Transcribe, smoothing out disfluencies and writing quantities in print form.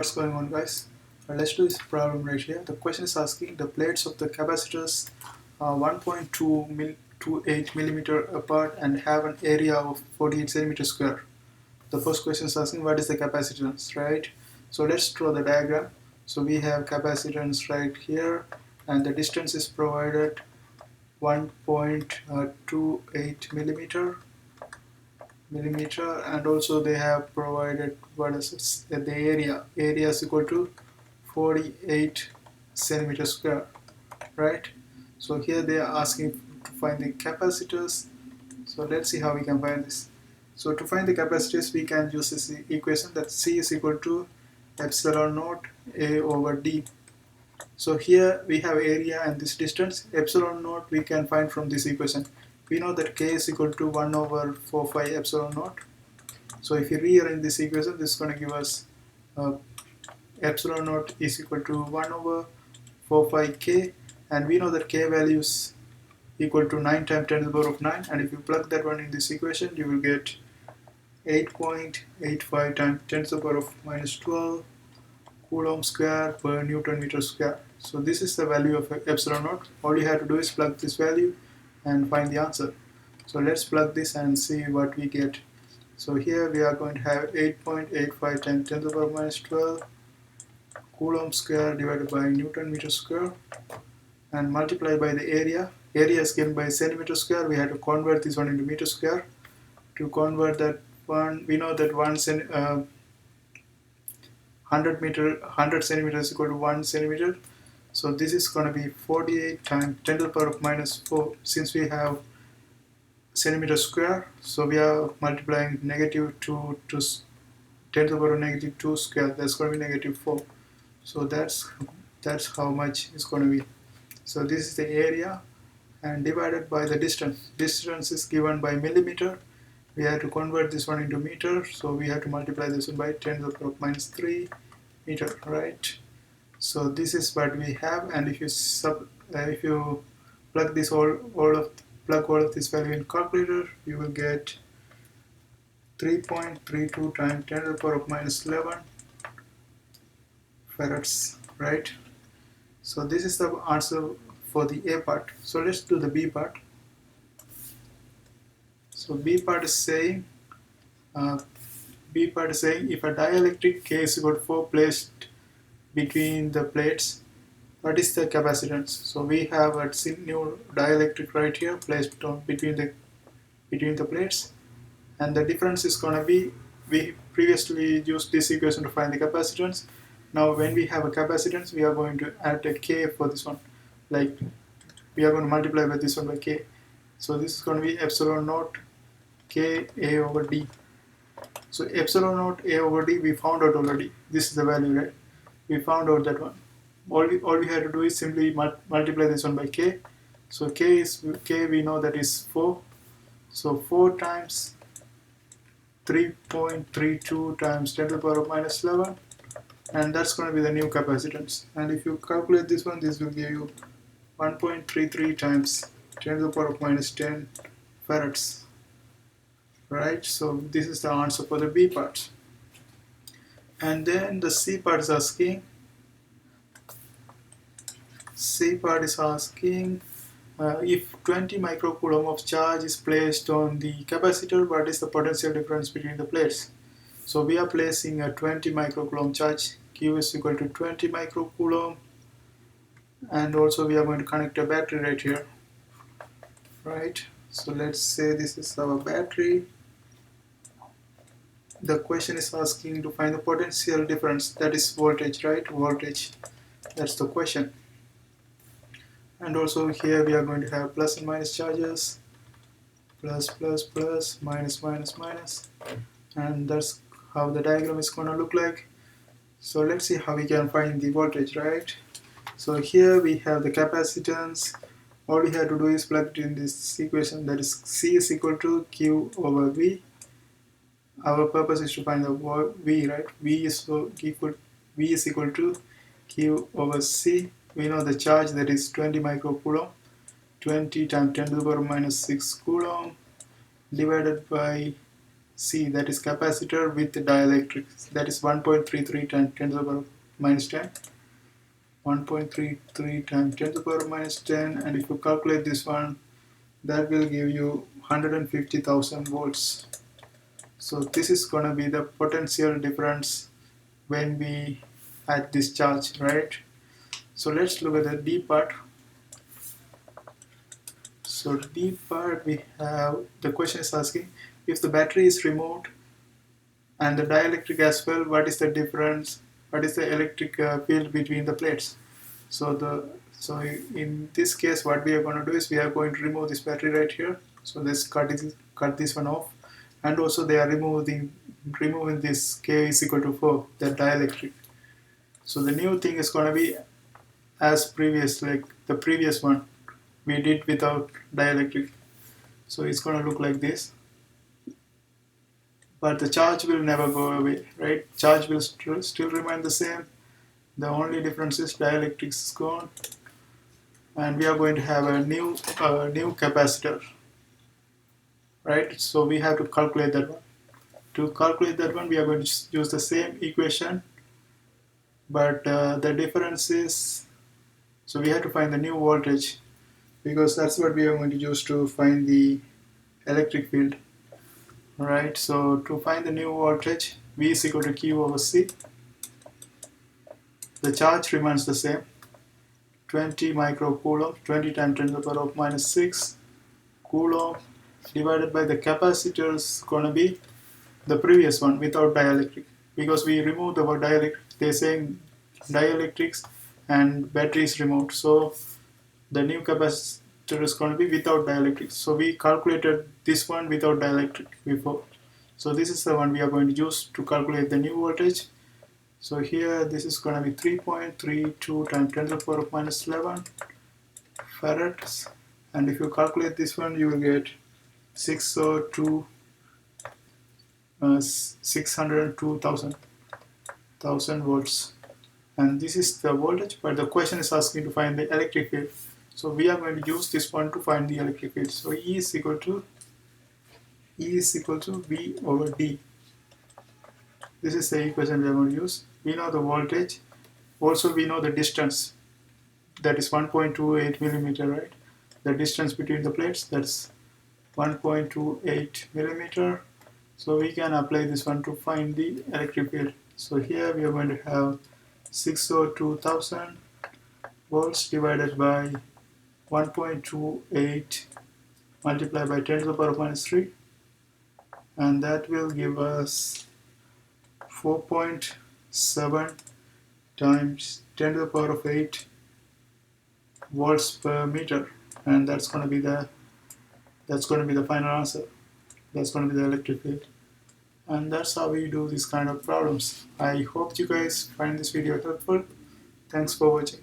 What's going on, guys? Let's do this problem right here. The question is asking the plates of the capacitors are 1.28 millimeter apart and have an area of 48 centimeters square. The first question is asking what is the capacitance, right? So let's draw the diagram. So we have capacitance right here, and the distance is provided 1.28 millimeter, and also they have provided what is it? The area is equal to 48 centimeters square, right? So here they are asking to find the capacitors. So let's see how we can find this. So to find the capacitors, we can use this equation that C is equal to epsilon naught A over D. So here we have area and this distance. Epsilon naught we can find from this equation. We know that K is equal to 1 over 4 pi epsilon naught. So if you rearrange this equation, this is going to give us epsilon naught is equal to 1 over 4 pi k, and we know that k value is equal to 9 times 10 to the power of 9, and if you plug that one in this equation, you will get 8.85 times 10 to the power of minus 12 coulomb square per Newton meter square. So this is the value of epsilon naught. All you have to do is plug this value and find the answer. So let's plug this and see what we get. So here we are going to have 8.85 times 10 to the power of minus 12 coulomb square divided by Newton meter square and multiply by the area. Area is given by centimeter square. We have to convert this one into meter square. To convert that one, we know that 100 centimeters is equal to 1 centimeter. So this is going to be 48 times 10 to the power of minus 4. Since we have centimeter square, so we are multiplying negative 2 to 10 to the power of negative 2 square. That's going to be negative 4. So that's how much it's going to be. So this is the area and divided by the distance. Distance is given by millimeter. We have to convert this one into meter. So we have to multiply this one by 10 to the power of minus 3 meter, right? So this is what we have. And if you plug this all of this value in calculator, you will get 3.32 times 10 to the power of minus 11 farads, right? So this is the answer for the A part. So let's do the B part. So B part is saying if a dielectric K is equal to 4 placed between the plates, what is the capacitance? So we have a new dielectric right here placed between the plates, and the difference is going to be, we previously used this equation to find the capacitance. Now when we have a capacitance, we are going to add a K for this one. Like we are going to multiply by this one by K. So this is going to be epsilon naught K A over D. So epsilon naught A over D we found out already. This is the value, right? We found out that one. All we have to do is simply multiply this one by K. So K we know that is 4. So 4 times 3.32 times 10 to the power of minus 11. And that's going to be the new capacitance. And if you calculate this one, this will give you 1.33 times 10 to the power of minus 10 farads, right? So this is the answer for the B part. And then the C part is asking if 20 microcoulomb of charge is placed on the capacitor, what is the potential difference between the plates? So we are placing a 20 microcoulomb charge. Q is equal to 20 microcoulomb, and also we are going to connect a battery right here, right? So let's say this is our battery. The question is asking to find the potential difference, that is voltage, right? Voltage, that's the question. And also here we are going to have plus and minus charges, plus plus plus, minus minus minus, and that's how the diagram is going to look like. So let's see how we can find the voltage, right? So here we have the capacitance. All we have to do is plug it in this equation, that is C is equal to Q over V. Our purpose is to find the V, right? V is equal to Q over C. We know the charge, that is 20 microcoulomb. 20 times 10 to the power minus 6 coulomb divided by C, that is capacitor with dielectrics, that is 1.33 times 10 to the power minus 10. 1.33 times 10 to the power minus 10, and if you calculate this one, that will give you 150,000 volts. So this is going to be the potential difference when we add this charge, right? So let's look at the D part. So the D part, we have, the question is asking, if the battery is removed and the dielectric as well, what is the difference, what is the electric field between the plates? So in this case, what we are going to do is we are going to remove this battery right here. So let's cut this one off, and also they are removing this K is equal to 4, the dielectric. So the new thing is going to be as previous, like the previous one we did without dielectric. So it's going to look like this, but the charge will never go away, right? Charge will still remain the same. The only difference is dielectrics is gone, and we are going to have a new capacitor, right? So we have to calculate that one. To calculate that one, we are going to use the same equation, but the difference is, so we have to find the new voltage, because that's what we are going to use to find the electric field. Alright, so to find the new voltage, V is equal to Q over C. The charge remains the same, 20 microcoulomb, 20 times 10 to the power of minus 6 coulomb, divided by the capacitor is going to be the previous one without dielectric, because we removed the word dielectric. They're saying dielectrics and batteries removed, so the new capacitor is going to be without dielectrics. So we calculated this one without dielectric before, so this is the one we are going to use to calculate the new voltage. So here this is going to be 3.32 times 10 to the power of minus 11 farads, and if you calculate this one, you will get 602,000 volts, and this is the voltage. But the question is asking to find the electric field, so we are going to use this one to find the electric field. So E is equal to V over D. This is the equation we are going to use. We know the voltage, also we know the distance, that is 1.28 millimeter, right? The distance between the plates, that's 1.28 millimeter. So we can apply this one to find the electric field. So here we are going to have 602,000 volts divided by 1.28 multiplied by 10 to the power of minus 3, and that will give us 4.7 times 10 to the power of 8 volts per meter, and that's going to be the final answer. That's going to be the electric field. And that's how we do these kind of problems. I hope you guys find this video helpful. Thanks for watching.